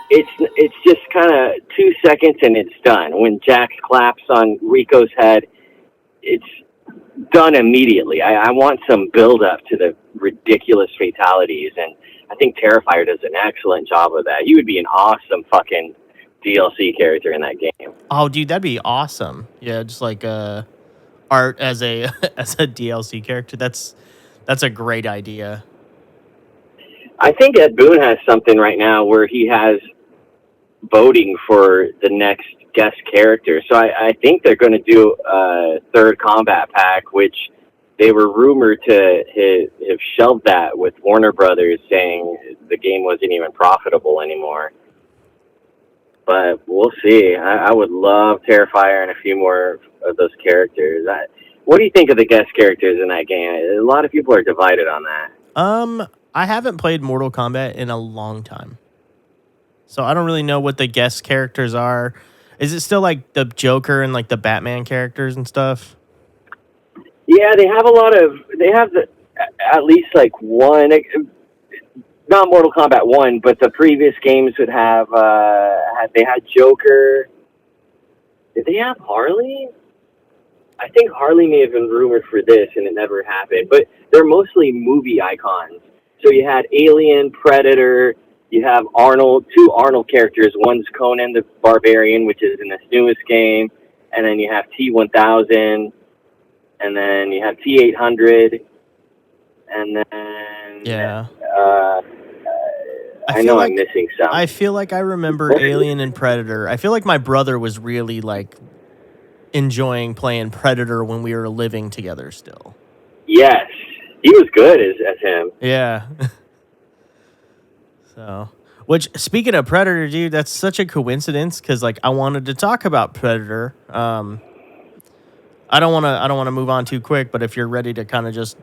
It's just kind of 2 seconds and it's done. When Jax claps on Rico's head, it's done immediately. I want some build up to the ridiculous fatalities, and I think Terrifier does an excellent job of that. You would be an awesome fucking DLC character in that game. Oh, dude, that'd be awesome. Yeah, just like art as a as a DLC character. That's a great idea. I think Ed Boon has something right now where he has voting for the next guest character. So I think they're going to do a third combat pack, which they were rumored to have shelved that with Warner Brothers saying the game wasn't even profitable anymore. But we'll see. I would love Terrifier and a few more of those characters. What do you think of the guest characters in that game? A lot of people are divided on that. I haven't played Mortal Kombat in a long time, so I don't really know what the guest characters are. Is it still like the Joker and like the Batman characters and stuff? Yeah, they have at least like one, not Mortal Kombat 1, but the previous games would have, they had Joker. Did they have Harley? I think Harley may have been rumored for this and it never happened, but they're mostly movie icons. So you had Alien, Predator, you have Arnold, two Arnold characters. One's Conan the Barbarian, which is in this newest game, and then you have T-1000, and then you have T-800, and then... Yeah. I know I'm missing some. I feel like I remember Alien and Predator. I feel like my brother was really, like, enjoying playing Predator when we were living together still. Yes. He was good as him. Yeah. So, which, speaking of Predator, dude, that's such a coincidence because, like, I wanted to talk about Predator. I don't want to move on too quick, but if you're ready to kind of just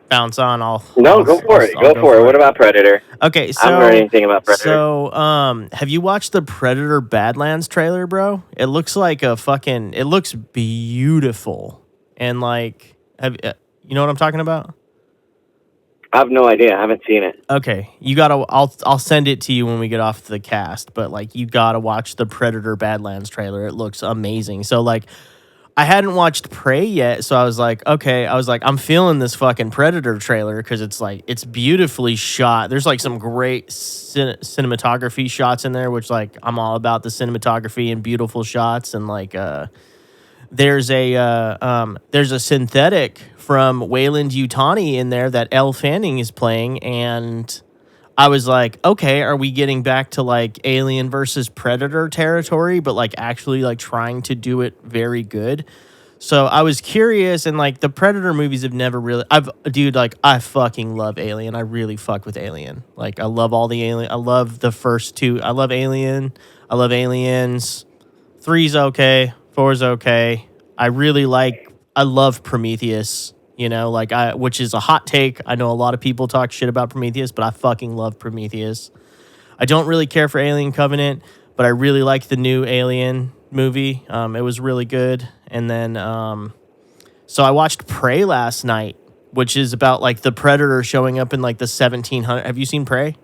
bounce on, go for it. Go for it. What about Predator? Okay, so I haven't heard anything about Predator. So, have you watched the Predator Badlands trailer, bro? It looks like it looks beautiful, and like, you know what I'm talking about? I have no idea. I haven't seen it. Okay, you gotta. I'll send it to you when we get off the cast. But like, you gotta watch the Predator Badlands trailer. It looks amazing. So like, I hadn't watched Prey yet, so I was like, okay. I was like, I'm feeling this fucking Predator trailer because it's like it's beautifully shot. There's like some great cinematography shots in there, which like I'm all about the cinematography and beautiful shots. And like, there's a synthetic from Wayland Yutani in there that Elle Fanning is playing, and I was like, okay, are we getting back to like Alien versus Predator territory, but like actually like trying to do it very good? So I was curious, and like the Predator movies have never really, I fucking love Alien. I really fuck with Alien. Like I love all the Alien. I love the first two. I love Alien. I love Aliens. 3's okay. 4's okay. I love Prometheus, you know, which is a hot take. I know a lot of people talk shit about Prometheus, but I fucking love Prometheus. I don't really care for Alien Covenant, but I really like the new Alien movie. It was really good. And then, so I watched Prey last night, which is about like the Predator showing up in like the 1700s. Have you seen Prey?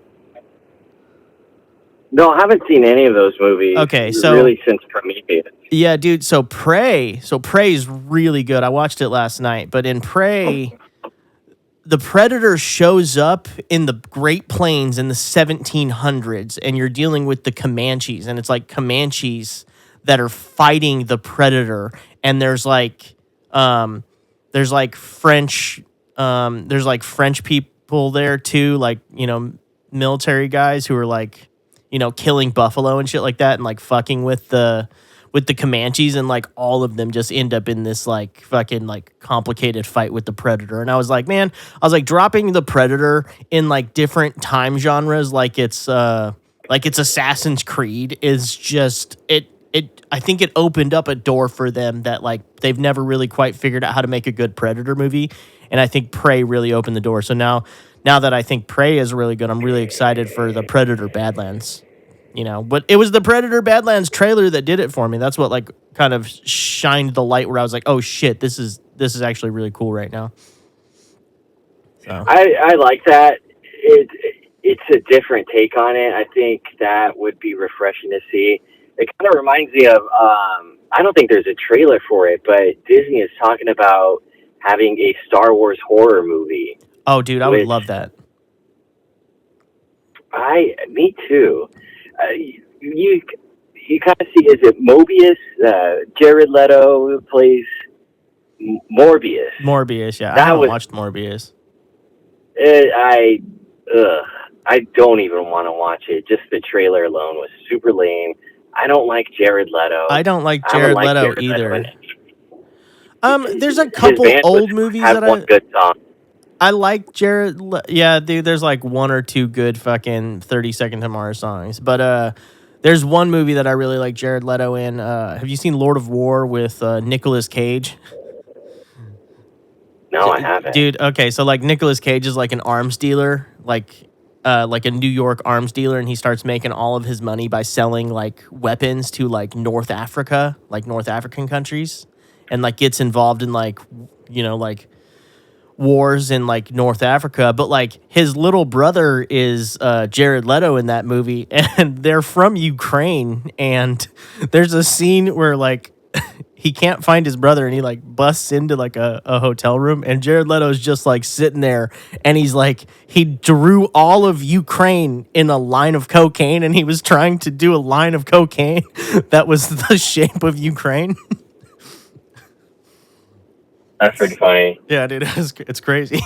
No, I haven't seen any of those movies. Okay, so really since Prometheus. Yeah, dude. So Prey's really good. I watched it last night, but in Prey, the Predator shows up in the Great Plains in the 1700s, and you're dealing with the Comanches, and it's like Comanches that are fighting the Predator, and there's like French people there too, like, you know, military guys who are like, you know, killing buffalo and shit like that, and like fucking with the Comanches, and like all of them just end up in this like fucking like complicated fight with the Predator. And I was like, man, dropping the Predator in like different time genres, like it's Assassin's Creed, is just it. I think it opened up a door for them that like they've never really quite figured out how to make a good Predator movie, and I think Prey really opened the door. So now that I think Prey is really good, I'm really excited for the Predator Badlands. You know, but it was the Predator Badlands trailer that did it for me. That's what like kind of shined the light where I was like, oh shit, this is actually really cool right now. So. I like that. it's a different take on it. I think that would be refreshing to see. It kind of reminds me of, I don't think there's a trailer for it, but Disney is talking about having a Star Wars horror movie. Oh, dude, I would love that. Me too. You kind of see, is it Mobius? Jared Leto plays Morbius. Morbius, yeah. I haven't watched Morbius. I don't even want to watch it. Just the trailer alone was super lame. I don't like Jared Leto. I don't like Jared Leto either. There's a couple old movies that one good song. I like Jared. Yeah, dude. There's like one or two good fucking 30-second Tomorrow songs, but there's one movie that I really like Jared Leto in. Have you seen Lord of War with Nicolas Cage? No, I haven't. Dude, okay, so like Nicolas Cage is like an arms dealer, like a New York arms dealer, and he starts making all of his money by selling like weapons to like North Africa, like North African countries, and like gets involved in like, you know, like wars in like North Africa. But like his little brother is Jared Leto in that movie, and they're from Ukraine, and there's a scene where like he can't find his brother, and he like busts into like a hotel room, and Jared Leto's just like sitting there, and he's like, he drew all of Ukraine in a line of cocaine, and he was trying to do a line of cocaine that was the shape of Ukraine. That's pretty funny. Yeah, dude, it's crazy.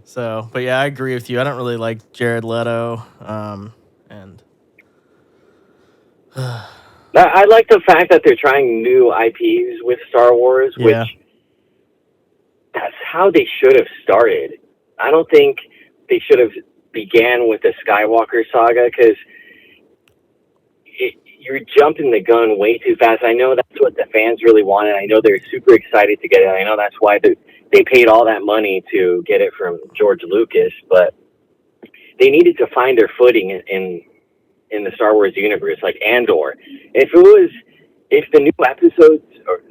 So, but yeah, I agree with you. I don't really like Jared Leto, and I like the fact that they're trying new IPs with Star Wars, which that's how they should have started. I don't think they should have began with the Skywalker saga, because you're jumping the gun way too fast. I know that's what the fans really wanted. I know they're super excited to get it. I know that's why they paid all that money to get it from George Lucas, but they needed to find their footing in the Star Wars universe, like Andor. If the new episodes, or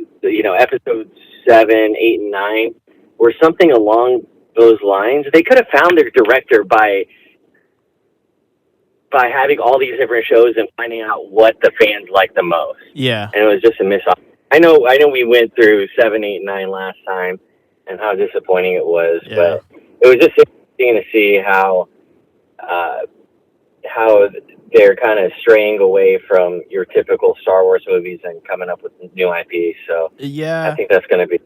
episodes 7, 8, and 9 were something along those lines, they could have found their director by having all these different shows and finding out what the fans like the most. Yeah. And it was just a miss. I know we went through 7, 8, and 9 last time and how disappointing it was, but it was just interesting to see how they're kind of straying away from your typical Star Wars movies and coming up with new IP. So yeah, I think that's going to be.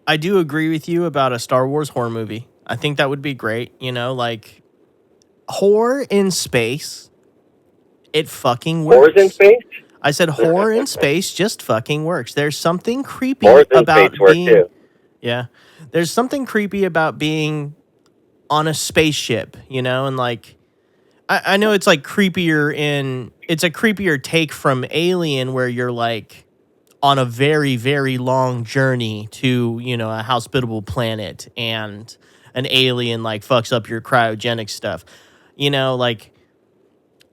I do agree with you about a Star Wars horror movie. I think that would be great. Like horror in space. It fucking works. Horror in space? I said horror in space just fucking works. There's something creepy about being. Too. Yeah. There's something creepy about being on a spaceship, and like I know it's like it's a creepier take from Alien, where you're like on a very, very long journey to, a hospitable planet, and an alien like fucks up your cryogenic stuff. Like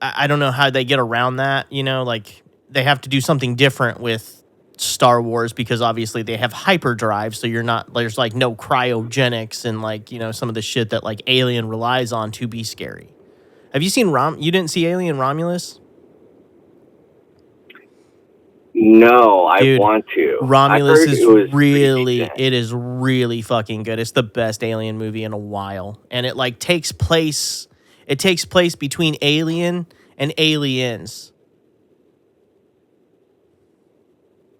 I don't know how they get around that, like they have to do something different with Star Wars, because obviously they have hyperdrive, so there's like no cryogenics and like, some of the shit that like Alien relies on to be scary. Have you seen you didn't see Alien Romulus? No, Dude, I want to. Romulus it is really fucking good. It's the best Alien movie in a while. And it like takes place between Alien and Aliens.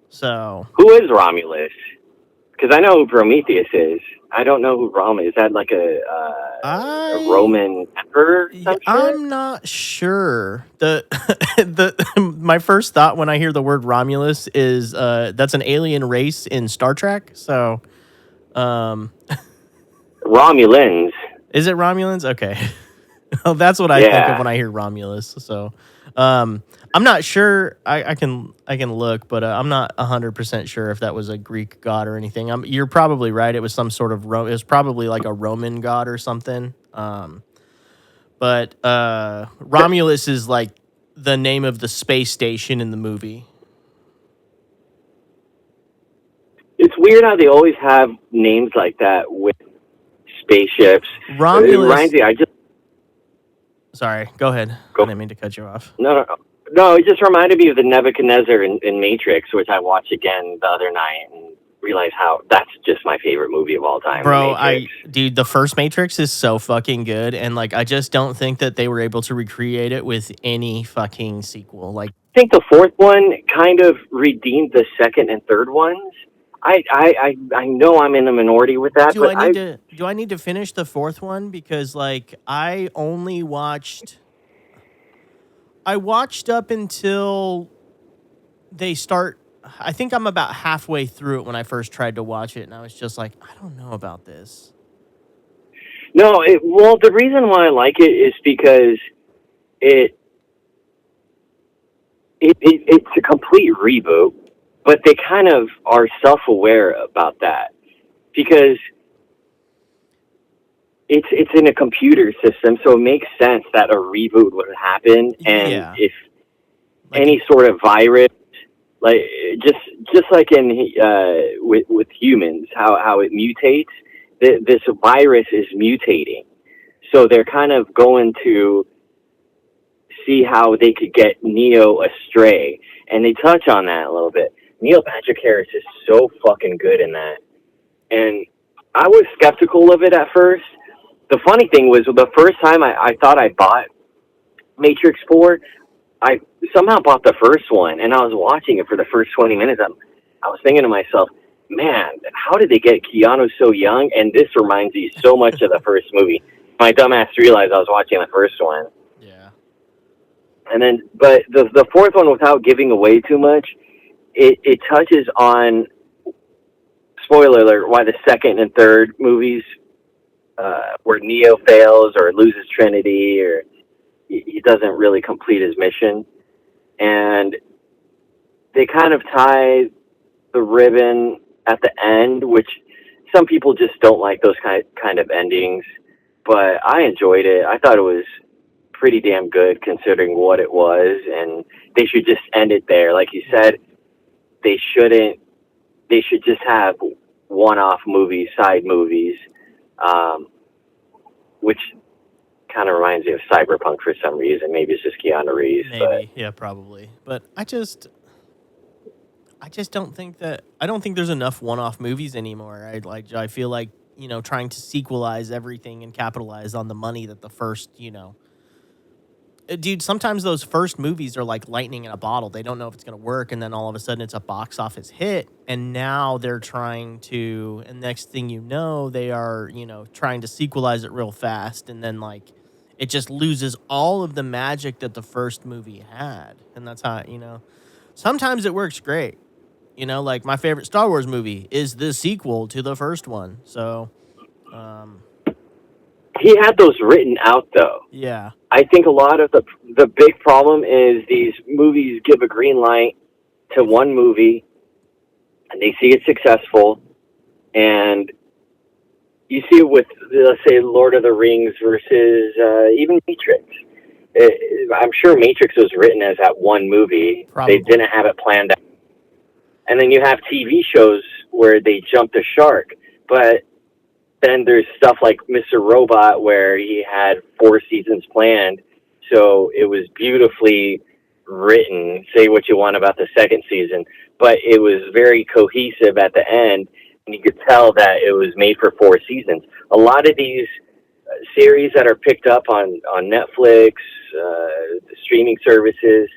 So, who is Romulus? Because I know who Prometheus is. I don't know who Romulus is. That like a Roman emperor? I'm not sure. My first thought when I hear the word Romulus is that's an alien race in Star Trek. So, Romulans. Is it Romulans? Okay. Well, that's what I think of when I hear Romulus. So, I'm not sure. I can look, but I'm not 100% sure if that was a Greek god or anything. You're probably right. It was some sort of it was probably like a Roman god or something. But Romulus is like the name of the space station in the movie. It's weird how they always have names like that with spaceships. Romulus. It reminds me, Sorry, go ahead. I didn't mean to cut you off. No. It just reminded me of the Nebuchadnezzar in Matrix, which I watched again the other night and realized how that's just my favorite movie of all time. Bro, The Matrix. dude, the first Matrix is so fucking good, and like I just don't think that they were able to recreate it with any fucking sequel. Like, I think the fourth one kind of redeemed the second and third ones. I know I'm in the minority with that, do but I need to finish the fourth one because like I watched up until they start. I think I'm about halfway through it when I first tried to watch it, and I was just like, I don't know about this. no. Well, the reason why I like it is because it's a complete reboot, but they kind of are self-aware about that because it's in a computer system, so it makes sense that a reboot would happen, and if Like any sort of virus, like just like in with humans, how it mutates, this virus is mutating, so they're kind of going to see how they could get Neo astray, and they touch on that a little bit. Neil Patrick Harris is so fucking good in that, and I was skeptical of it at first. The funny thing was, the first time I thought I bought Matrix 4, I somehow bought the first one, and I was watching it for the first 20 minutes. I was thinking to myself, man, how did they get Keanu so young? And this reminds me so much of the first movie. My dumbass realized I was watching the first one. Yeah. And then, but the fourth one, without giving away too much, it touches on, spoiler alert, why the second and third movies, where Neo fails or loses Trinity, or he doesn't really complete his mission. And they kind of tie the ribbon at the end, which some people just don't like those kind of endings. But I enjoyed it. I thought it was pretty damn good considering what it was, and they should just end it there. Like you said, they should just have one-off movies, side movies, which kind of reminds me of Cyberpunk for some reason. Maybe it's just Keanu Reeves. Maybe, yeah, probably. But I just don't think there's enough one-off movies anymore. I feel like, trying to sequelize everything and capitalize on the money that the first, dude, sometimes those first movies are like lightning in a bottle. They don't know if it's going to work, and then all of a sudden it's a box office hit, and now they're trying to, and next thing you know, they are, trying to sequelize it real fast, and then like it just loses all of the magic that the first movie had. And that's how, sometimes it works great. Like my favorite Star Wars movie is the sequel to the first one. So, he had those written out, though. yeah. I think a lot of the big problem is these movies give a green light to one movie, and they see it successful, and you see it with, let's say, Lord of the Rings versus even Matrix. I'm sure Matrix was written as that one movie. Probably. They didn't have it planned out. And then you have TV shows where they jump the shark. But then there's stuff like Mr. Robot, where he had 4 seasons planned. So it was beautifully written. Say what you want about the second season, but it was very cohesive at the end. And you could tell that it was made for 4 seasons. A lot of these series that are picked up on Netflix, streaming services,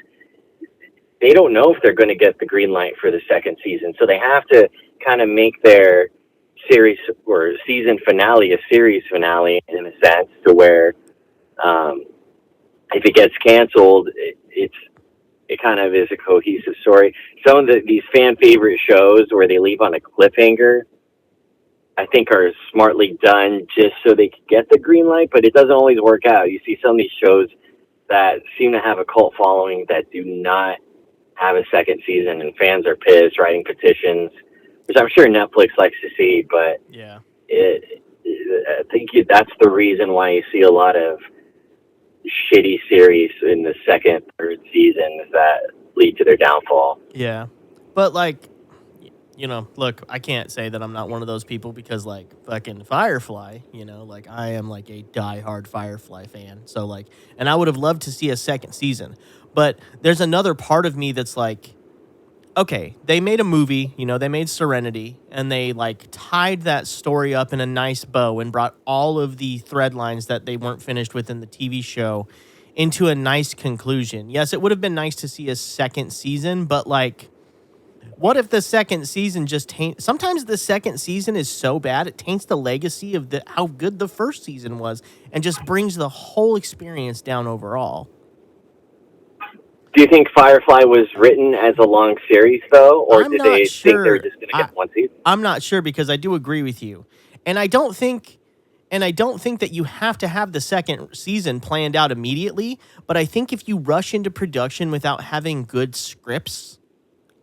they don't know if they're going to get the green light for the second season. So they have to kind of make their series or season finale a series finale, in a sense, to where if it gets canceled, it kind of is a cohesive story. Some of these fan favorite shows where they leave on a cliffhanger, I think are smartly done just so they could get the green light, but it doesn't always work out. You see some of these shows that seem to have a cult following that do not have a second season, and fans are pissed, writing petitions, which I'm sure Netflix likes to see, but yeah, I think that's the reason why you see a lot of shitty series in the second, third season that lead to their downfall. Yeah. But like look, I can't say that I'm not one of those people because, like, fucking Firefly, like, I am, like, a diehard Firefly fan. So, like, and I would have loved to see a second season. But there's another part of me that's like, okay, they made a movie, they made Serenity, and they, like, tied that story up in a nice bow and brought all of the thread lines that they weren't finished with in the TV show into a nice conclusion. Yes, it would have been nice to see a second season, but, like, what if the second season just taints? Sometimes the second season is so bad it taints the legacy of how good the first season was, and just brings the whole experience down overall. Do you think Firefly was written as a long series, though, or I'm did not they think they were sure. just going to get one season? I'm not sure, because I do agree with you, and I don't think that you have to have the second season planned out immediately. But I think if you rush into production without having good scripts,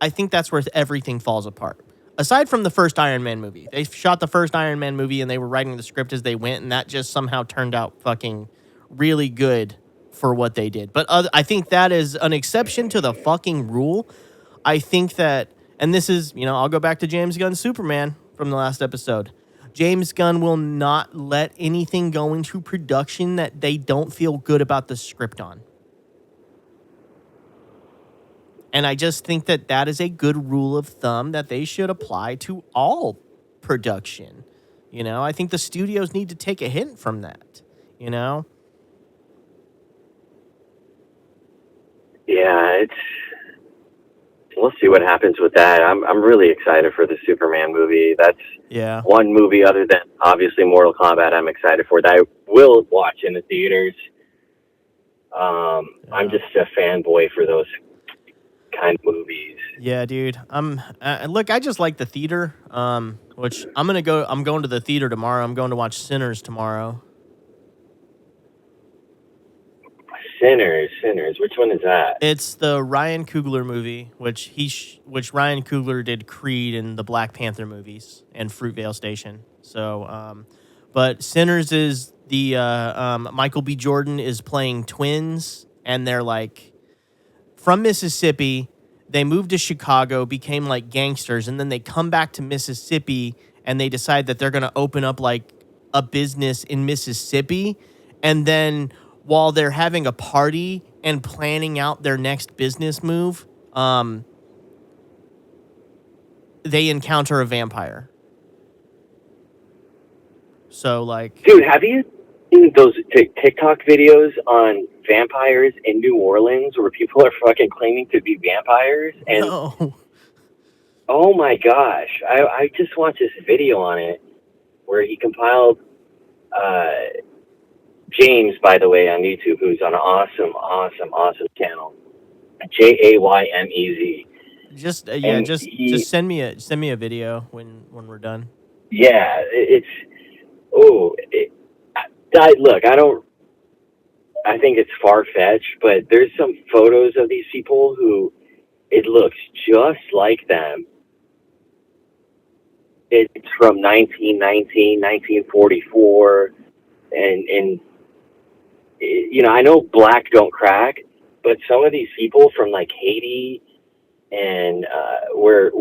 I think that's where everything falls apart. Aside from the first Iron Man movie. They shot the first Iron Man movie and they were writing the script as they went, and that just somehow turned out fucking really good for what they did. But I think that is an exception to the fucking rule. I think that, and this is, I'll go back to James Gunn's Superman from the last episode. James Gunn will not let anything go into production that they don't feel good about the script on. And I just think that is a good rule of thumb that they should apply to all production. I think the studios need to take a hint from that, Yeah, we'll see what happens with that. I'm really excited for the Superman movie. That's one movie other than obviously Mortal Kombat I'm excited for that I will watch in the theaters. I'm just a fanboy for those kind of movies. Yeah, dude. Look, I just like the theater. Which I'm going to the theater tomorrow. I'm going to watch Sinners tomorrow. Sinners. Which one is that? It's the Ryan Coogler movie, which Ryan Coogler did Creed and the Black Panther movies and Fruitvale Station. So, but Sinners is the Michael B. Jordan is playing twins, and they're like from Mississippi. They moved to Chicago, became like gangsters, and then they come back to Mississippi and they decide that they're going to open up like a business in Mississippi. And then while they're having a party and planning out their next business move, they encounter a vampire. So, like, dude, have you seen those TikTok videos on vampires in New Orleans where people are fucking claiming to be vampires? And no. Oh my gosh, I just watched this video on it where he compiled James, by the way, on YouTube, who's on an awesome channel, JAYMEZ. Just send me a video when we're done. Yeah, look, I think it's far-fetched, but there's some photos of these people who it looks just like them. It's from 1919, 1944, and I know black don't crack, but some of these people from like Haiti and where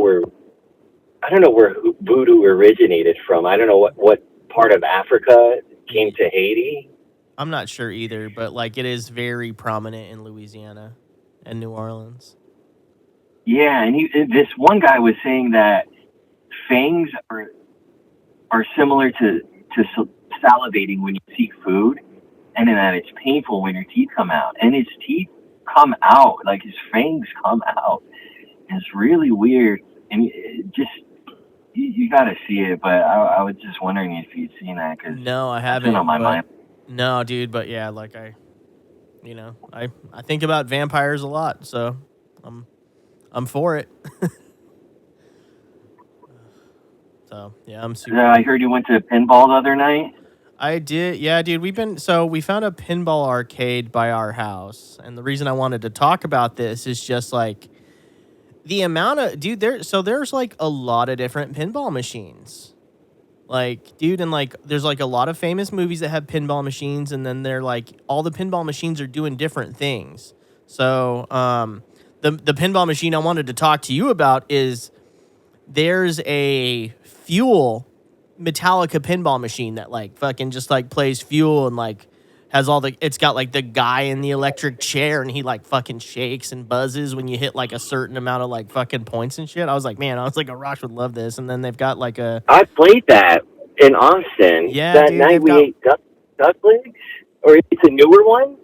I don't know where voodoo originated from. I don't know what part of Africa came to Haiti. I'm not sure either, but like it is very prominent in Louisiana and New Orleans. Yeah, and this one guy was saying that fangs are similar to salivating when you see food, and then that it's painful when your teeth come out. And his teeth come out, like his fangs come out. It's really weird, and you got to see it. But I was just wondering if you'd seen that, because no, I haven't. On my mind. No, dude, but yeah, like I think about vampires a lot, so I'm for it. So yeah, I'm super. I heard you went to pinball the other night. I did, yeah, dude. We found a pinball arcade by our house, and the reason I wanted to talk about this is just like the amount of there's like a lot of different pinball machines. Like, dude, and like there's like a lot of famous movies that have pinball machines, and then they're like all the pinball machines are doing different things. So, the pinball machine I wanted to talk to you about is there's a Fuel Metallica pinball machine that like fucking just like plays Fuel and like has all the, it's got like the guy in the electric chair and he like fucking shakes and buzzes when you hit like a certain amount of like fucking points and shit. I was like, man, I was like, Arash would love this. And then they've got like a, I played that in Austin. Yeah, that dude, night we ate duck legs? Or it's a newer one?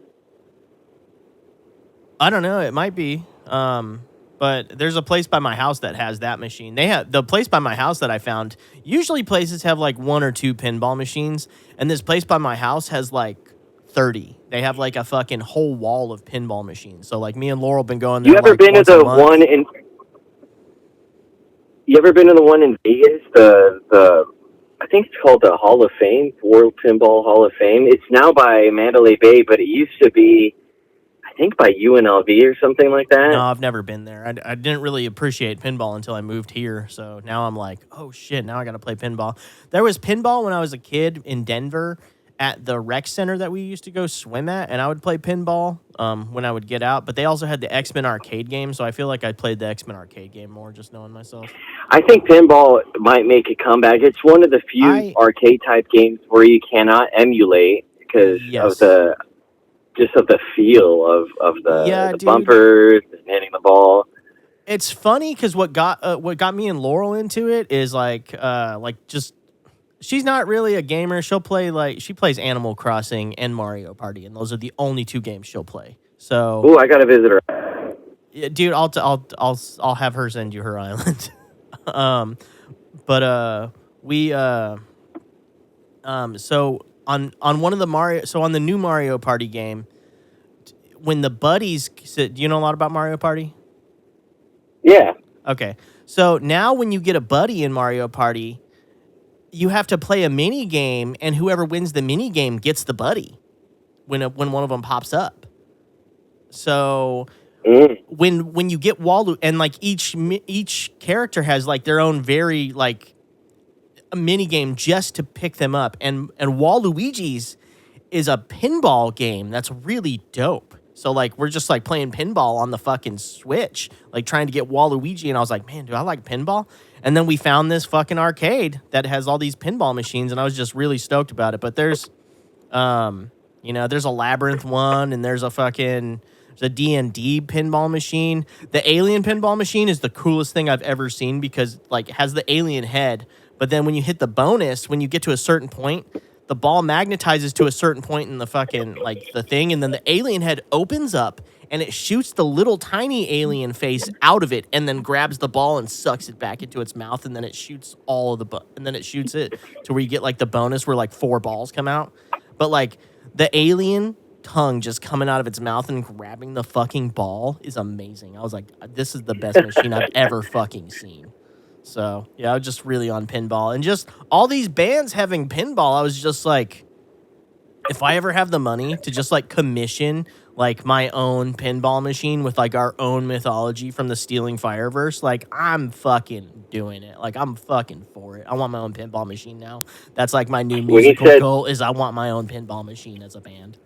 I don't know, it might be. But there's a place by my house that has that machine. They have the place by my house that I found. Usually places have like 1 or 2 pinball machines, and this place by my house has like 30. They have like a fucking whole wall of pinball machines. So like me and Laurel been going there. You ever like been to once a the month. one in? You ever been to the one in Vegas? The I think it's called the Hall of Fame, World Pinball Hall of Fame. It's now by Mandalay Bay, but it used to be, I think, by UNLV or something like that. No, I've never been there. I didn't really appreciate pinball until I moved here. So now I'm like, oh shit, now I got to play pinball. There was pinball when I was a kid in Denver at the rec center that we used to go swim at, and I would play pinball when I would get out. But they also had the X-Men arcade game, so I feel like I played the X-Men arcade game more, just knowing myself. I think pinball might make a comeback. It's one of the few arcade type games where you cannot emulate because of the feel of the bumpers and hitting the ball. It's funny because what got me and Laurel into it is like just. She's not really a gamer. She plays Animal Crossing and Mario Party, and those are the only 2 games she'll play. So, ooh, I gotta visit her. Yeah, dude, I'll have her send you her island. So on one of the on the new Mario Party game, when the buddies, do you know a lot about Mario Party? Yeah. Okay. So now when you get a buddy in Mario Party, you have to play a mini game, and whoever wins the mini game gets the buddy when one of them pops up. So when you get Walu, and like each character has like their own very like a mini game just to pick them up, and Waluigi's is a pinball game that's really dope. So like we're just like playing pinball on the fucking Switch, like trying to get Waluigi, and I was like, man, do I like pinball? And then we found this fucking arcade that has all these pinball machines, and I was just really stoked about it. But there's, there's a Labyrinth one, and there's a D&D pinball machine. The alien pinball machine is the coolest thing I've ever seen because like it has the alien head, but then when you hit the bonus, when you get to a certain point, the ball magnetizes to a certain point in the fucking like the thing, and then the alien head opens up and it shoots the little tiny alien face out of it, and then grabs the ball and sucks it back into its mouth, and then it shoots all of the and then it shoots it to where you get like the bonus where like 4 balls come out, but like the alien tongue just coming out of its mouth and grabbing the fucking ball is amazing. I was like, this is the best machine I've ever fucking seen. So yeah, I was just really on pinball, and just all these bands having pinball. I was just like, if I ever have the money to just like commission like my own pinball machine with like our own mythology from the Stealing Fireverse, like I'm fucking doing it. Like I'm fucking for it. I want my own pinball machine now. That's like my new musical goal is I want my own pinball machine as a band.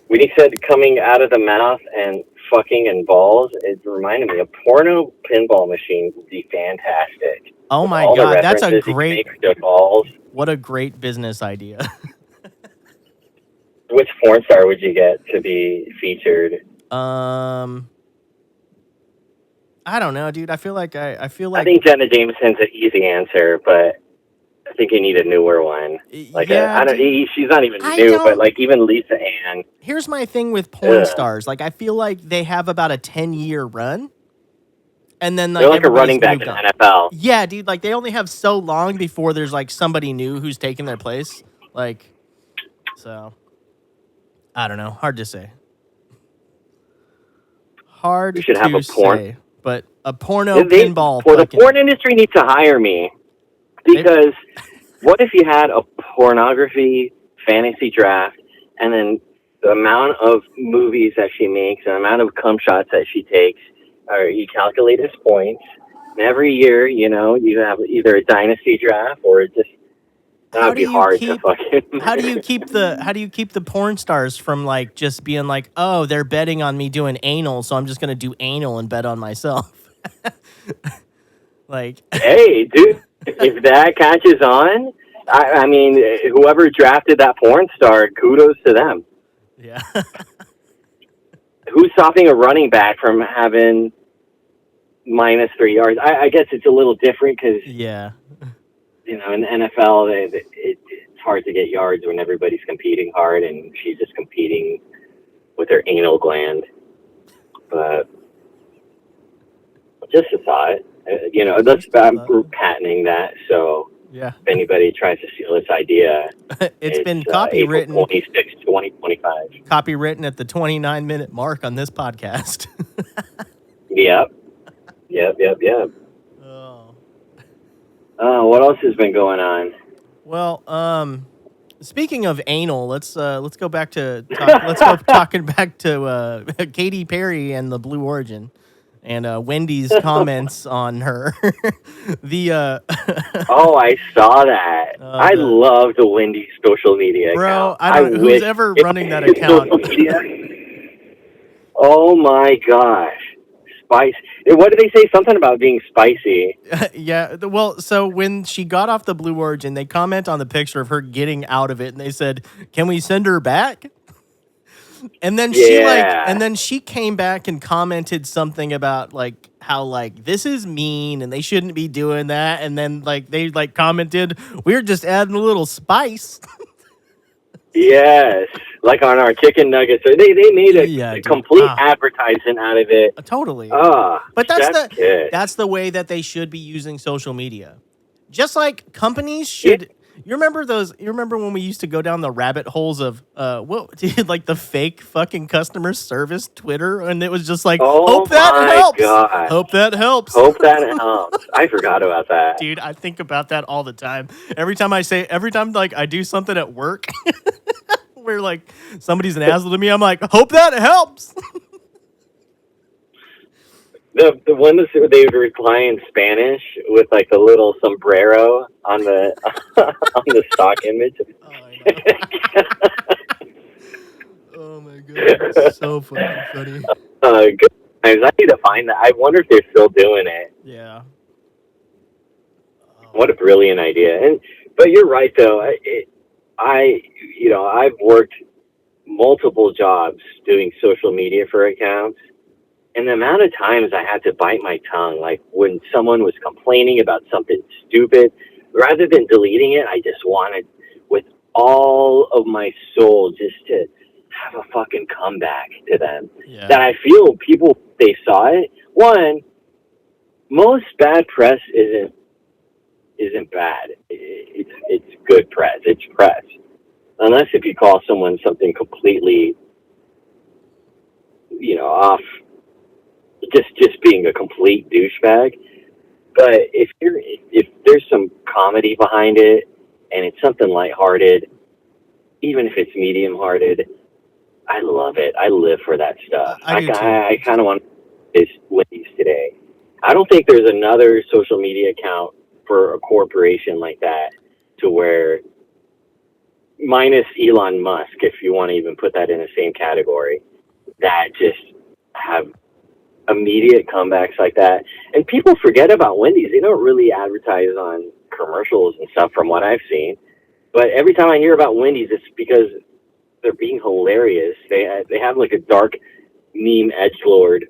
When you said coming out of the mouth and fucking and balls, it reminded me a porno pinball machine would be fantastic. Oh my God, that's a great balls. What a great business idea. Which porn star would you get to be featured? I don't know, dude. I feel like I think Jenna Jameson's an easy answer, but I think you need a newer one. Like she's not even new, but like even Lisa Ann. Here's my thing with porn stars. Like I feel like they have about a 10-year run. And then they're like a running back in the NFL. Yeah, dude, like they only have so long before there's like somebody new who's taking their place. Like, so I don't know. Hard to say. Hard should have a porn. Say, but a porno pinball. The porn industry needs to hire me. Because what if you had a pornography fantasy draft, and then the amount of movies that she makes, and the amount of cum shots that she takes, or you calculate as points, and every year, you have either a dynasty draft or just that would be hard to fucking. How do you keep the porn stars from like just being like, oh, they're betting on me doing anal, so I'm just gonna do anal and bet on myself? Like, Hey, dude, if that catches on, I mean, whoever drafted that porn star, kudos to them. yeah. Who's stopping a running back from having -3 yards? I guess it's a little different because, Yeah. in the NFL, it's hard to get yards when everybody's competing hard, and she's just competing with her anal gland. But just a thought. I'm patenting that, so Yeah. if anybody tries to steal this idea, It's been April copywritten 26, 2025. copywritten at the 29-minute mark on this podcast. Yep. Oh. What else has been going on? Well, speaking of anal, let's go back to let's go talking back to Katy Perry and the Blue Origin, and Wendy's comments on her. The Oh, I saw that. I love the Wendy's social media account. I don't who's ever running that account. Oh my gosh. Spice. What did they say? Something about being spicy. Yeah. Well, so when she got off the Blue Origin, they comment on the picture of her getting out of it, and they said, "Can we send her back?" And then she came back and commented something about like how like this is mean and they shouldn't be doing that. And then like they like commented, "We're just adding a little spice." Yes, like on our chicken nuggets. They made a complete advertisement out of it. Totally. But that's the way that they should be using social media. Just like companies should. Yeah. You remember when we used to go down the rabbit holes of like the fake fucking customer service Twitter, and it was just like, hope that helps. God. Hope that helps. Hope that helps. I forgot about that. Dude, I think about that all the time. Every time like I do something at work where like somebody's an asshole to me, I'm like, hope that helps. The one that they would reply in Spanish with like the little sombrero on the on the stock image. Oh, I know. Oh my god, that's so fucking funny. Good times. I need to find that. I wonder if they're still doing it. Yeah. What a brilliant idea. But you're right though. I've worked multiple jobs doing social media for accounts. And the amount of times I had to bite my tongue, like when someone was complaining about something stupid, rather than deleting it, I just wanted with all of my soul just to have a fucking comeback to them. Yeah. That I feel people, they saw it. One, most bad press isn't bad. It's good press. It's press. Unless if you call someone something completely, off. Just being a complete douchebag. But if there's some comedy behind it and it's something lighthearted, even if it's medium-hearted, I love it. I live for that stuff. I kind of want this Wendy's today. I don't think there's another social media account for a corporation like that to where, minus Elon Musk, if you want to even put that in the same category, that just have immediate comebacks like that. And people forget about Wendy's. They don't really advertise on commercials and stuff from what I've seen. But every time I hear about Wendy's, it's because they're being hilarious. They have like a dark meme edgelord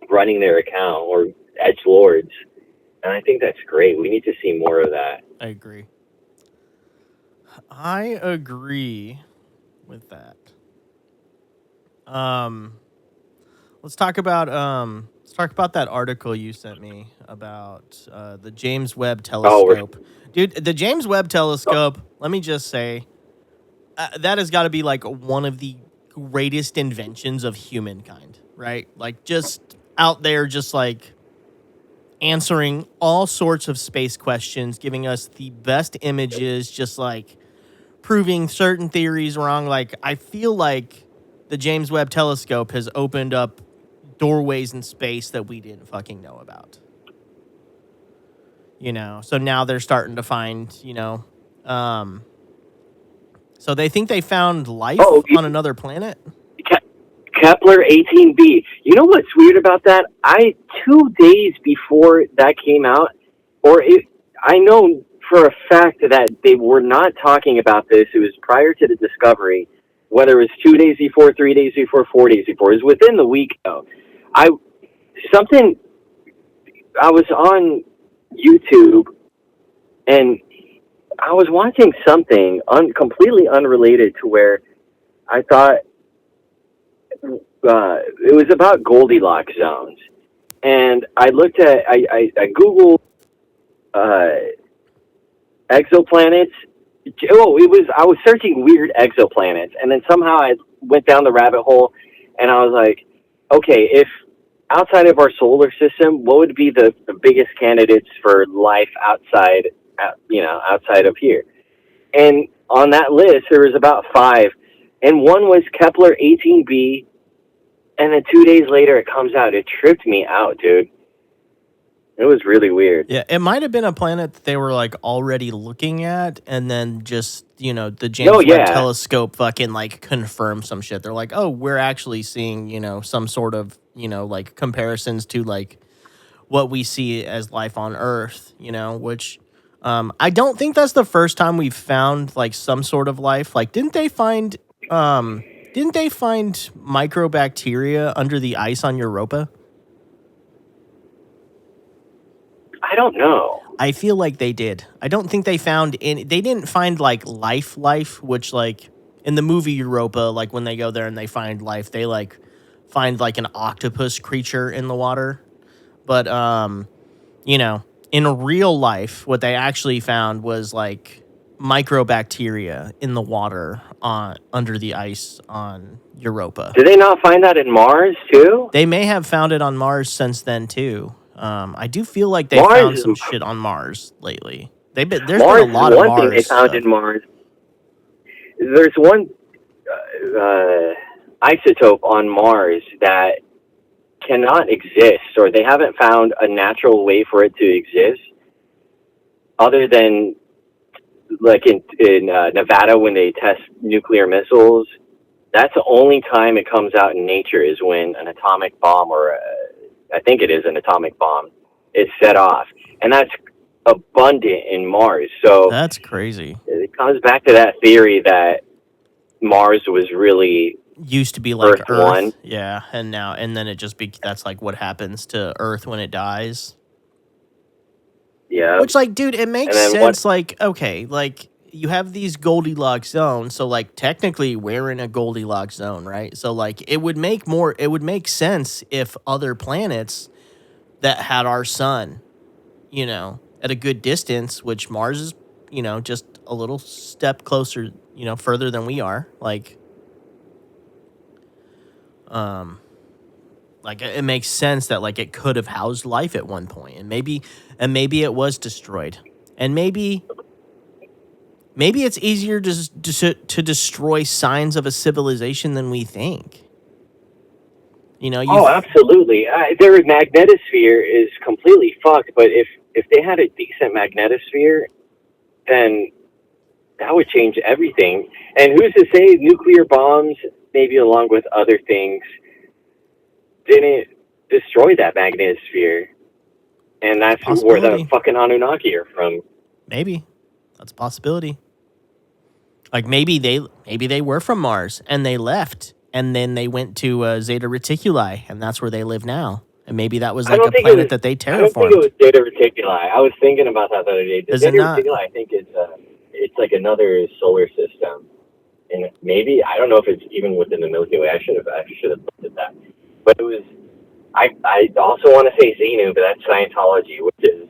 running their account, or edgelords. And I think that's great. We need to see more of that. I agree with that. Let's talk about that article you sent me about the James Webb Telescope. Dude, the James Webb Telescope, let me just say, that has got to be like one of the greatest inventions of humankind, right? Like just out there, just like answering all sorts of space questions, giving us the best images, just like proving certain theories wrong. Like I feel like the James Webb Telescope has opened up doorways in space that we didn't fucking know about. So now they're starting to find, so they think they found life on another planet. Kepler 18b. You know what's weird about that? 2 days before that came out, I know for a fact that they were not talking about this. It was prior to the discovery, whether it was 2 days before, 3 days before, 4 days before. It was within the week, though. I was on YouTube, and I was watching something completely unrelated to where I thought it was about Goldilocks zones. And I Googled exoplanets. I was searching weird exoplanets, and then somehow I went down the rabbit hole, and I was like, okay, if outside of our solar system, what would be the biggest candidates for life outside of here? And on that list, there was about 5, and one was Kepler 18b. And then 2 days later, it comes out. It tripped me out, dude. It was really weird. Yeah, it might have been a planet that they were like already looking at, and then just the James Webb Telescope fucking like confirmed some shit. They're like, oh, we're actually seeing some sort of like comparisons to like what we see as life on Earth. Which I don't think that's the first time we've found like some sort of life. Like, didn't they find microbacteria under the ice on Europa? I don't know. I feel like they did. I don't think they found any. They didn't find like life, which like in the movie Europa, like when they go there and they find life, they like find like an octopus creature in the water. But in real life, what they actually found was like microbacteria in the water under the ice on Europa. Did they not find that in Mars too? They may have found it on Mars since then too. I do feel like they found some shit on Mars lately. There's been a lot of Mars. One thing they found in Mars. There's one isotope on Mars that cannot exist, or they haven't found a natural way for it to exist, other than like in Nevada when they test nuclear missiles. That's the only time it comes out in nature is when an atomic bomb I think it is an atomic bomb is set off. And that's abundant in Mars. So that's crazy. It comes back to that theory that Mars was really used to be like Earth. 1. Yeah, and then it just that's like what happens to Earth when it dies. Yeah. Which, like, dude, it makes sense. Like, okay, like you have these Goldilocks zones, so like technically we're in a Goldilocks zone, right? So like it would make sense if other planets that had our sun, at a good distance, which Mars is, just a little step closer, further than we are, like it makes sense that like it could have housed life at one point, and maybe it was destroyed, and maybe it's easier to destroy signs of a civilization than we think. Absolutely. Their magnetosphere is completely fucked, but if they had a decent magnetosphere, then that would change everything. And who's to say nuclear bombs, maybe along with other things, didn't destroy that magnetosphere? And that's where the fucking Anunnaki are from. Maybe. That's a possibility. Like maybe they were from Mars and they left and then they went to Zeta Reticuli and that's where they live now. And maybe that was like a planet that they terraformed. I don't think it was Zeta Reticuli. I was thinking about that the other day. Zeta Reticuli, I think it's like another solar system. And maybe, I don't know if it's even within the Milky Way. I should have looked at that. But it was, I also want to say Xenu, but that's Scientology, which is,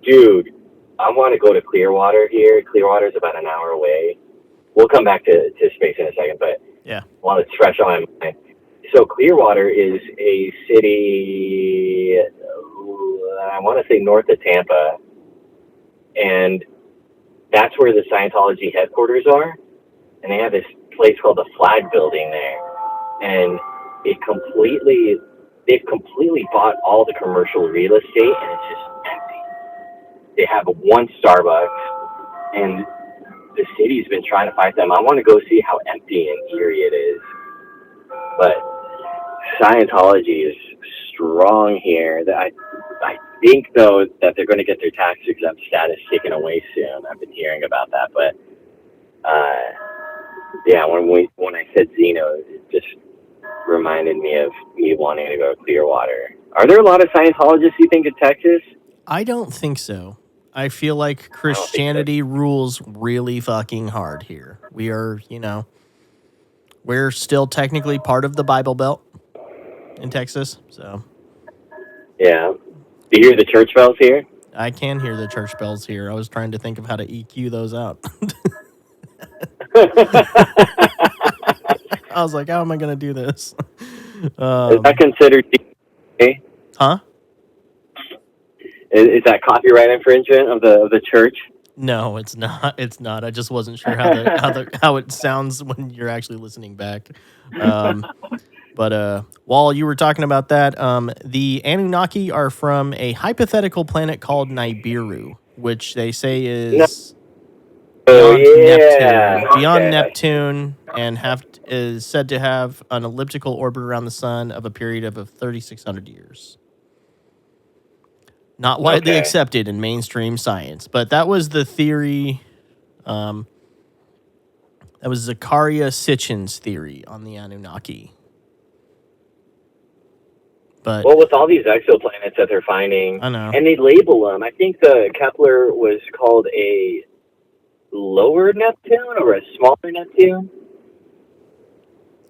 dude, I want to go to Clearwater here. Clearwater is about an hour away. We'll come back to space in a second, but yeah, while it's fresh on my mind. So Clearwater is a city, I want to say north of Tampa, and that's where the Scientology headquarters are. And they have this place called the Flag Building there, and they've completely bought all the commercial real estate, and it's just empty. They have one Starbucks, and the city's been trying to fight them. I want to go see how empty and eerie it is, but Scientology is strong here. That I think though that they're going to get their tax exempt status taken away soon. I've been hearing about that, but yeah, when I said Zeno, it just reminded me of me wanting to go to Clearwater. Are there a lot of Scientologists you think in Texas? I don't think so. I feel like I don't think so. Christianity rules really fucking hard here. We are, we're still technically part of the Bible Belt in Texas, so Yeah. Do you hear the church bells here? I can hear the church bells here. I was trying to think of how to EQ those out. I was like, how am I going to do this? Is that considered DA? Huh? Is that copyright infringement of the church? No, it's not. It's not. I just wasn't sure how it sounds when you're actually listening back. But while you were talking about that, the Anunnaki are from a hypothetical planet called Nibiru, which they say is beyond Neptune. Beyond Neptune, and is said to have an elliptical orbit around the sun of a period of 3,600 years. Not widely accepted in mainstream science, but that was the theory. That was Zachariah Sitchin's theory on the Anunnaki. But well, with all these exoplanets that they're finding, I know, and they label them. I think the Kepler was called a lower Neptune or a smaller Neptune.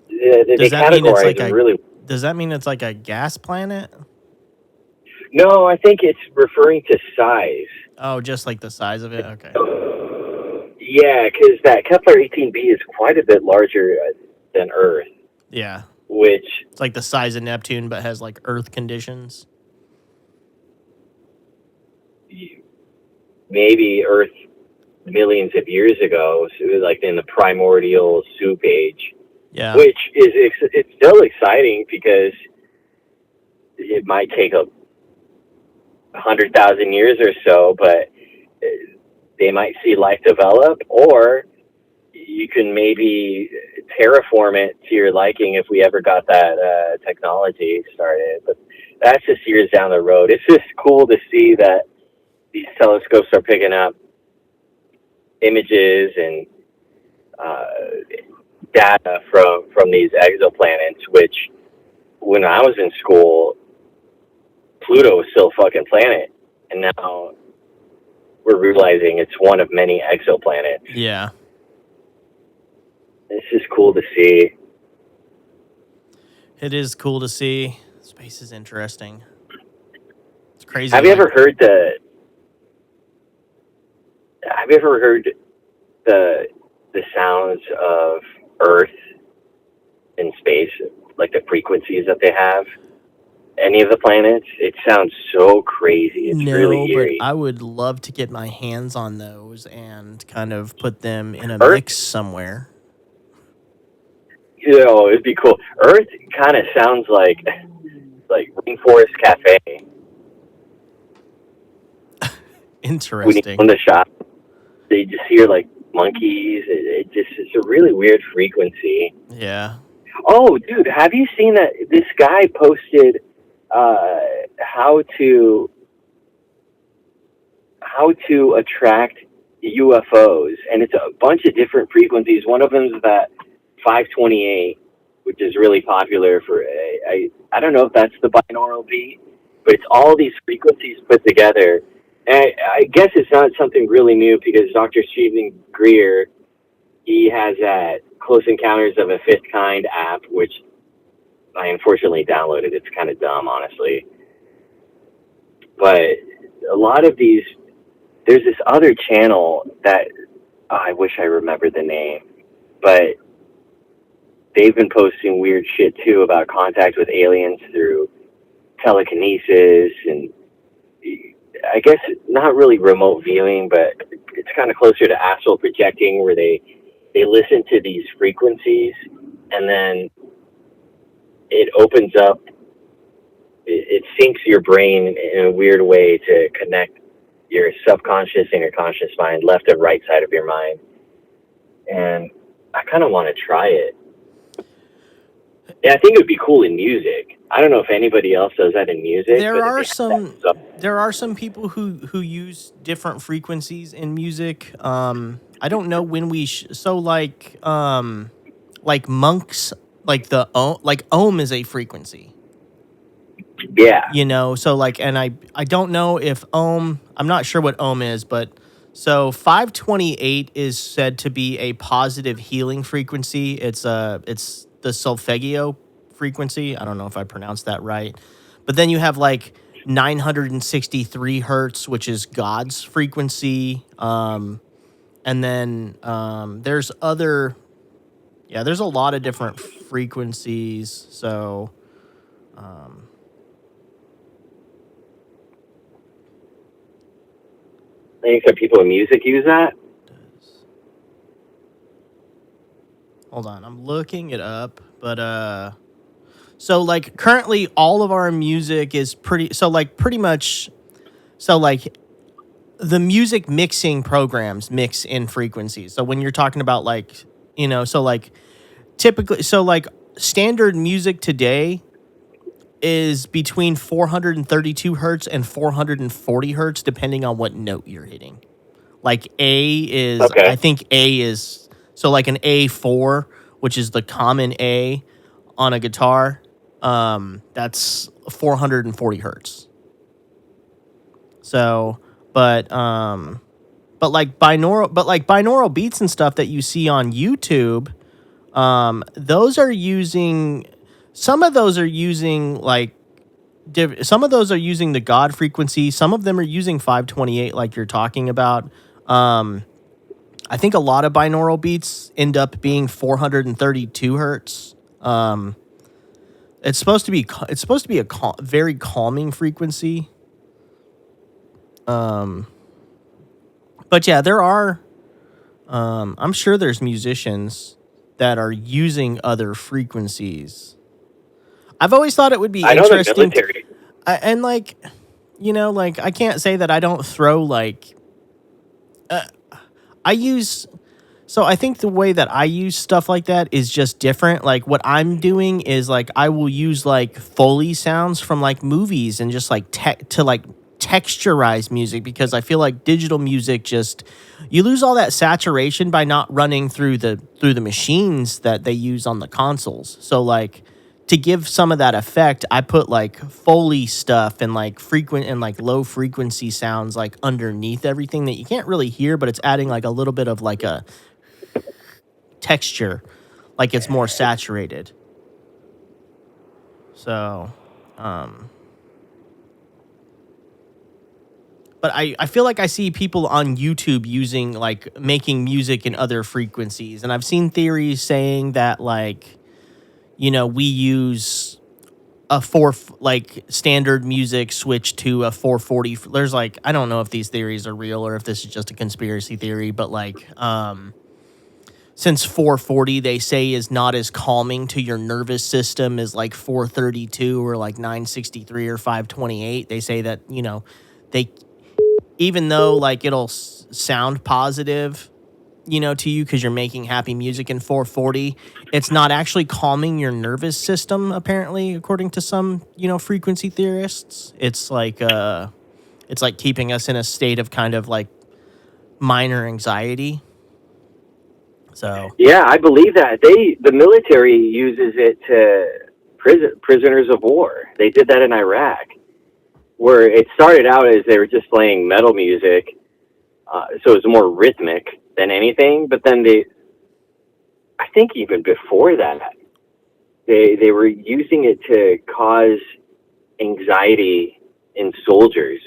Does that mean it's like really? Does that mean it's like a gas planet? No, I think it's referring to size. Oh, just like the size of it? Okay. Yeah, because that Kepler 18b is quite a bit larger than Earth. Yeah. Which... It's like the size of Neptune, but has like Earth conditions. Maybe Earth millions of years ago, so it was like in the primordial soup age. Yeah. Which is, it's still exciting because it might take 100,000 years or so, but they might see life develop, or you can maybe terraform it to your liking if we ever got that technology started. But that's just years down the road. It's just cool to see that these telescopes are picking up images and data from these exoplanets, which when I was in school, Pluto was still a fucking planet, and now we're realizing it's one of many exoplanets. Yeah. It's just cool to see. It is cool to see. Space is interesting. It's crazy. Have you ever heard the sounds of Earth in space, like the frequencies that they have? Any of the planets? It sounds so crazy. It's really eerie. But I would love to get my hands on those and kind of put them in a Earth? mix somewhere. You know, it'd be cool. Earth kind of sounds like Rainforest Cafe. Interesting. When the shop, they just hear like monkeys. It's a really weird frequency. Yeah. Oh, dude, have you seen that? This guy posted how to attract UFOs, and it's a bunch of different frequencies. One of them is that 528, which is really popular for I don't know if that's the binaural beat, but it's all these frequencies put together. And I guess it's not something really new because Dr. Stephen Greer, he has that Close Encounters of a Fifth Kind app, which I unfortunately downloaded. It's kind of dumb, honestly. But a lot of these, there's this other channel that I wish I remembered the name, but they've been posting weird shit too about contact with aliens through telekinesis, and I guess not really remote viewing, but it's kind of closer to astral projecting, where they listen to these frequencies and then it opens up, it syncs your brain in a weird way to connect your subconscious and your conscious mind, left and right side of your mind. And I kind of want to try it. Yeah, I think it would be cool in music. I don't know if anybody else does that in music, There but if are they have that some stuff, there are some people who use different frequencies in music. I don't know when we so like monks, like the like ohm is a frequency. yeah. You know, so like, and I don't know if ohm, I'm not sure what ohm is, but so 528 is said to be a positive healing frequency. It's the solfeggio frequency. I don't know if I pronounced that right. But then you have like 963 hertz, which is God's frequency. And then there's other, yeah, there's a lot of different frequencies. So um I think some people in music use that. does hold on, I'm looking it up, but so like currently all of our music is pretty much, so like the music mixing programs mix in frequencies. So when you're talking about like, so like typically, so like standard music today is between 432 hertz and 440 hertz depending on what note you're hitting. Like I Okay. think A is, so like an A4, which is the common A on a guitar, that's 440 hertz. So, but like binaural beats and stuff that you see on YouTube, those are using, some of those are using like some of those are using the God frequency. Some of them are using 528, like you're talking about. Um, I think a lot of binaural beats end up being 432 hertz. It's supposed to be a very calming frequency. Um, but yeah, there are. I'm sure there's musicians that are using other frequencies. I've always thought it would be I know the interesting, military. and like, like I can't say that I don't throw like. Uh, I use So I think the way that I use stuff like that is just different. Like what I'm doing is like I will use like Foley sounds from like movies and just like to like texturize music, because I feel like digital music just, you lose all that saturation by not running through the machines that they use on the consoles. So like to give some of that effect, I put like Foley stuff and like frequent and like low frequency sounds like underneath everything that you can't really hear, but it's adding like a little bit of like a texture, like it's more saturated. So, um, but I feel like I see people on YouTube using like making music in other frequencies, and I've seen theories saying that like, we use a like standard music switch to a 440. There's like, I don't know if these theories are real or if this is just a conspiracy theory, but like since 440 they say is not as calming to your nervous system as like 432 or like 963 or 528, they say that, they, even though like it'll sound positive, to you because you're making happy music in 440, it's not actually calming your nervous system, apparently, according to some, frequency theorists. It's like keeping us in a state of kind of like minor anxiety. So, Yeah, I believe that the military uses it to prisoners of war. They did that in Iraq, where it started out as they were just playing metal music, so it was more rhythmic than anything. But then I think even before that, they were using it to cause anxiety in soldiers.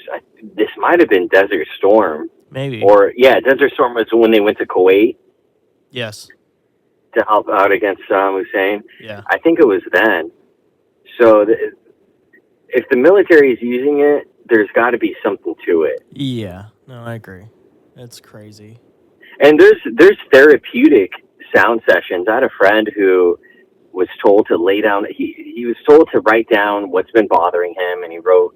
This might have been Desert Storm, maybe. or yeah, Desert Storm was when they went to Kuwait Yes. to help out against Saddam Hussein. Yeah. I think it was then. So if the military is using it, there's got to be something to it. Yeah. No, I agree. It's crazy. And there's therapeutic sound sessions. I had a friend who was told to lay down. He was told to write down what's been bothering him, and he wrote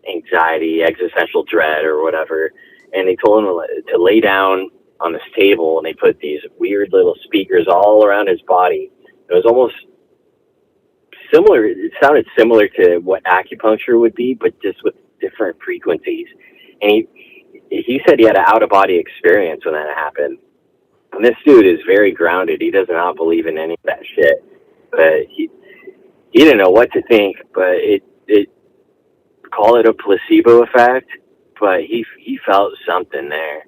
anxiety, existential dread, or whatever. And they told him to lay down on this table, and they put these weird little speakers all around his body. It was almost similar. It sounded similar to what acupuncture would be, but just with different frequencies. And he said he had an out of body experience when that happened. And this dude is very grounded. He does not believe in any of that shit. But he didn't know what to think. But it call it a placebo effect. But he felt something there,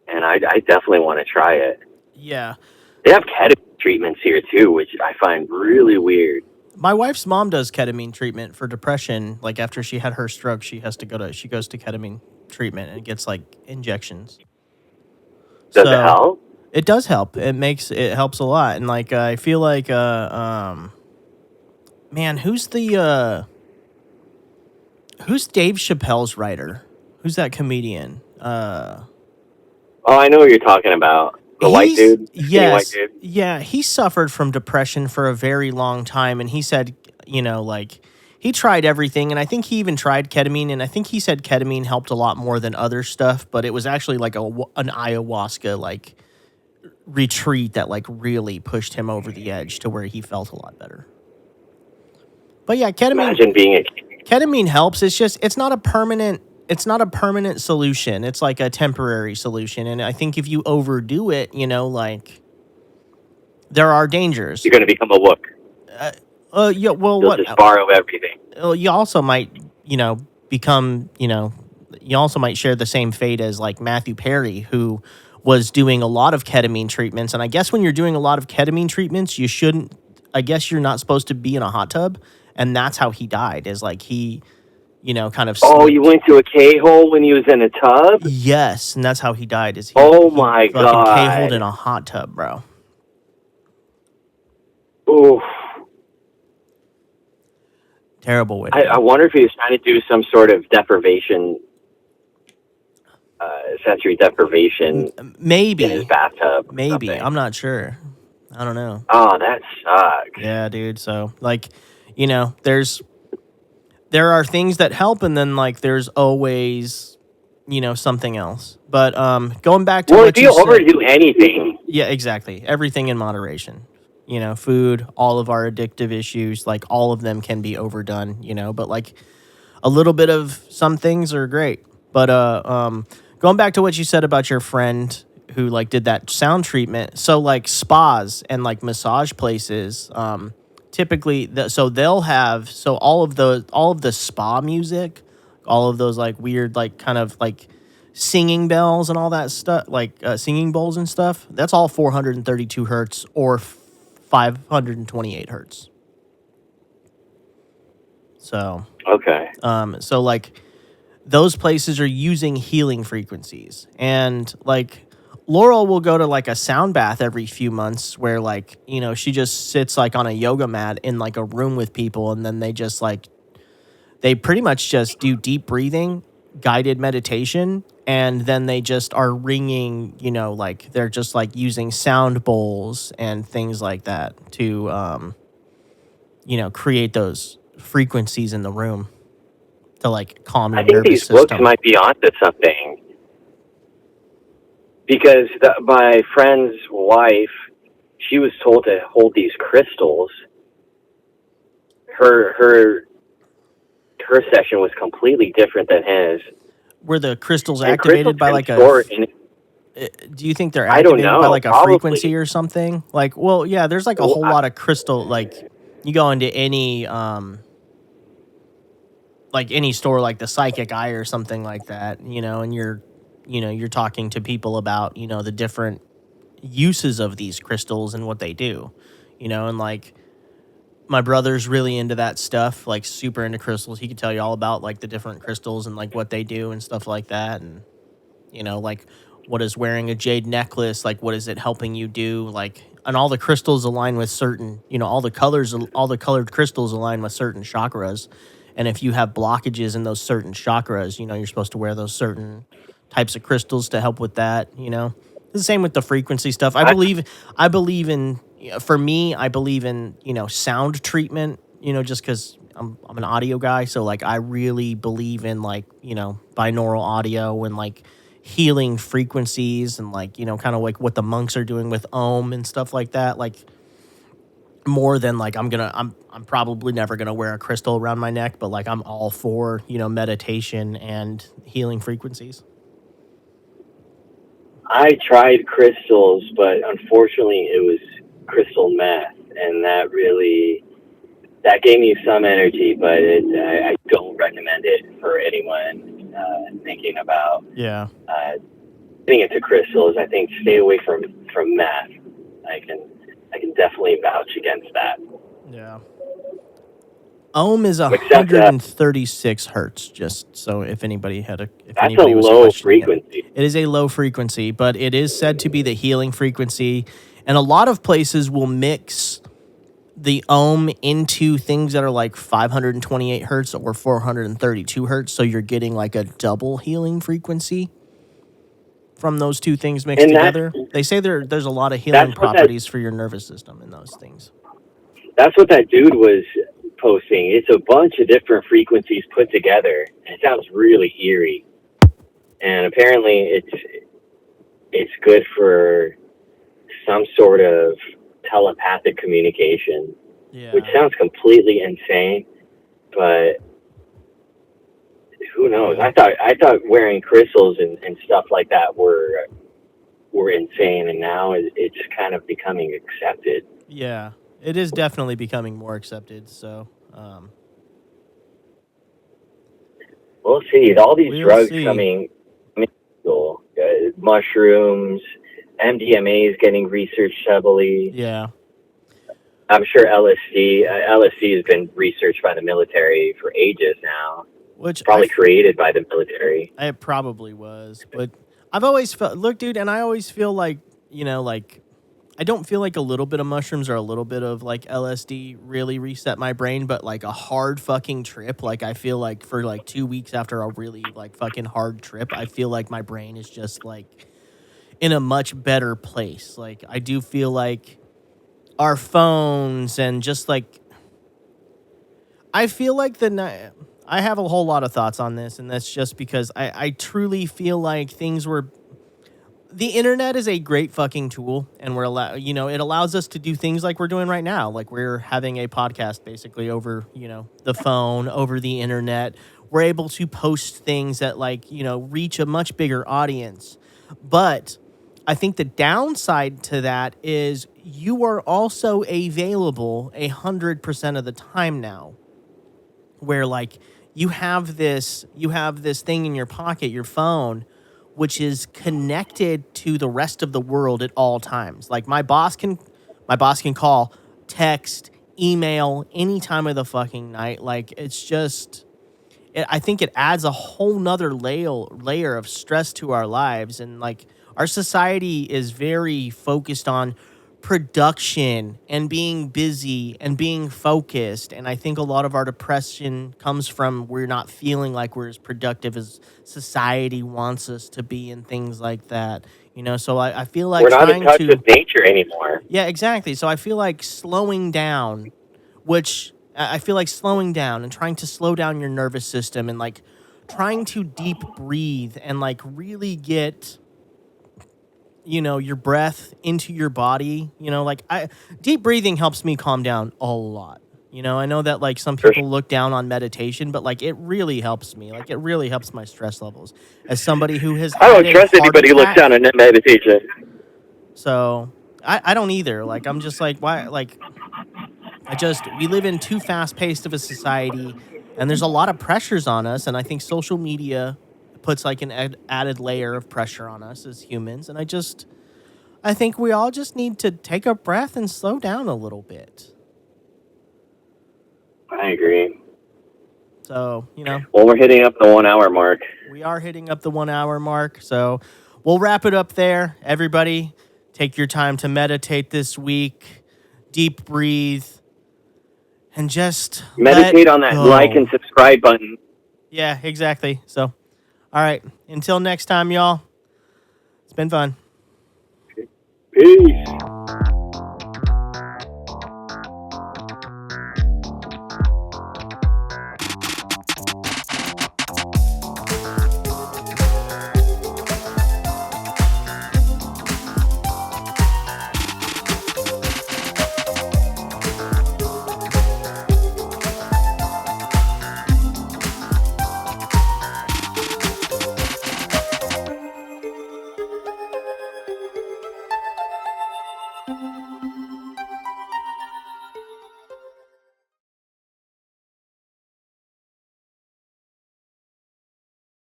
and I definitely want to try it. Yeah. They have ketamine treatments here too, which I find really weird. My wife's mom does ketamine treatment for depression. Like after she had her stroke, she goes to ketamine treatment and gets like injections. Does it help? It does help. It helps a lot. And like I feel like man, who's Dave Chappelle's writer? Who's that comedian? Oh, I know what you're talking about. The white dude? Yes. White dude? Yeah, he suffered from depression for a very long time, and he said, like, he tried everything, and I think he even tried ketamine, and I think he said ketamine helped a lot more than other stuff, but it was actually like an ayahuasca, like, retreat that, like, really pushed him over the edge to where he felt a lot better. But yeah, ketamine helps. It's just, it's not a permanent solution. It's like a temporary solution. And I think if you overdo it, like there are dangers. You're going to become a Wook. Yeah, well, You'll just borrow everything. You also might, become, you also might share the same fate as like Matthew Perry, who was doing a lot of ketamine treatments. And I guess when you're doing a lot of ketamine treatments, you're not supposed to be in a hot tub. And that's how he died, is like he, kind of... Oh, you went to a K-hole when he was in a tub? Yes, and that's how he died, is he my God. K-holed in a hot tub, bro. Oof. Terrible way. I wonder if he was trying to do some sort of deprivation, sensory deprivation maybe. In his bathtub. Maybe. I'm not sure. I don't know. Oh, that sucks. Yeah, dude. So, like, there are things that help, and then like there's always, something else. But going back to if you overdo anything, yeah, exactly. Everything in moderation. Food, all of our addictive issues, like all of them can be overdone. But like a little bit of some things are great. But going back to what you said about your friend who like did that sound treatment, so like spas and like massage places, typically, they'll have all of the spa music, all of those like weird like kind of like singing bells and all that stuff, like singing bowls and stuff. That's all 432 hertz or 528 hertz. So okay. So like those places are using healing frequencies, and like Laurel will go to like a sound bath every few months where like, she just sits like on a yoga mat in like a room with people, and then they just like, they pretty much just do deep breathing, guided meditation, and then they just are ringing, like they're just like using sound bowls and things like that to, create those frequencies in the room to like calm your nervous system. I think these Wooks might be onto something. Because my friend's wife, she was told to hold these crystals. Her session was completely different than his. Were the crystals activated by like a... Do you think they're activated by like a frequency or something? Like, well, yeah, there's like a whole lot of crystal. Like, you go into any store like the Psychic Eye or something like that, and you're talking to people about, the different uses of these crystals and what they do, and like my brother's really into that stuff, like super into crystals. He could tell you all about like the different crystals and like what they do and stuff like that. And, like what is wearing a jade necklace? Like, what is it helping you do? Like, and all the crystals align with certain, all the colored crystals align with certain chakras. And if you have blockages in those certain chakras, you're supposed to wear those certain types of crystals to help with that. It's the same with the frequency stuff. I believe in, for me, I believe in, sound treatment, just because I'm an audio guy. So like, I really believe in like, binaural audio and like healing frequencies and like, kind of like what the monks are doing with Om and stuff like that. Like more than like I'm probably never gonna wear a crystal around my neck, but like I'm all for, meditation and healing frequencies. I tried crystals, but unfortunately it was crystal meth, and that gave me some energy, but I don't recommend it for anyone thinking about Yeah. getting into crystals. I think stay away from meth. I can definitely vouch against that. Yeah. Ohm is Except 136 hertz. Just so if that's a anybody was low questioning it, frequency. it is a low frequency, but it is said to be the healing frequency, and a lot of places will mix the ohm into things that are like 528 hertz or 432 hertz, so you're getting like a double healing frequency from those two things mixed together. They say there's a lot of healing properties for your nervous system in those things. That's what that dude was posting. It's a bunch of different frequencies put together. It sounds really eerie, and apparently it's good for some sort of telepathic communication, which sounds completely insane, but who knows? I thought wearing crystals and stuff like that were insane, and now it's kind of becoming accepted. Yeah, it is definitely becoming more accepted. So, we'll see. All these drugs coming, mushrooms, MDMA is getting researched heavily. Yeah. I'm sure LSD has been researched by the military for ages now. Which probably created by the military. It probably was, but I've always felt, look, dude, and I always feel like, like I don't feel like a little bit of mushrooms or a little bit of like LSD really reset my brain, but like a hard fucking trip, like I feel like for like 2 weeks after a really like fucking hard trip, I feel like my brain is just like in a much better place. Like I do feel like our phones and just like, I feel like I have a whole lot of thoughts on this, and that's just because I truly feel like the internet is a great fucking tool, and it allows us to do things like we're doing right now. Like we're having a podcast basically over, the phone, over the internet. We're able to post things that reach a much bigger audience. But I think the downside to that is you are also available 100% of the time now, where like you have this thing in your pocket, your phone, which is connected to the rest of the world at all times. Like my boss can call, text, email any time of the fucking night. Like it's just, I think it adds a whole nother layer of stress to our lives. And like our society is very focused on production and being busy and being focused, and I think a lot of our depression comes from we're not feeling like we're as productive as society wants us to be and things like that, so I feel like we're not in touch with nature anymore. Yeah, exactly. So I feel like slowing down, and trying to slow down your nervous system and like trying to deep breathe and like really get your breath into your body, deep breathing helps me calm down a lot. I know that like some people look down on meditation, but like it really helps me. Like it really helps my stress levels. As somebody who has I don't trust anybody who looks down on meditation. So I don't either. Like I'm just like, why? Like we live in too fast paced of a society, and there's a lot of pressures on us. And I think social media puts like an added layer of pressure on us as humans, and I think we all just need to take a breath and slow down a little bit. I agree. So, well, we're hitting up the 1 hour mark. We are hitting up the 1 hour mark, so we'll wrap it up there. Everybody, take your time to meditate this week, deep breathe, and just meditate on that like and subscribe button. Yeah, exactly. So all right. Until next time, y'all. It's been fun. Peace.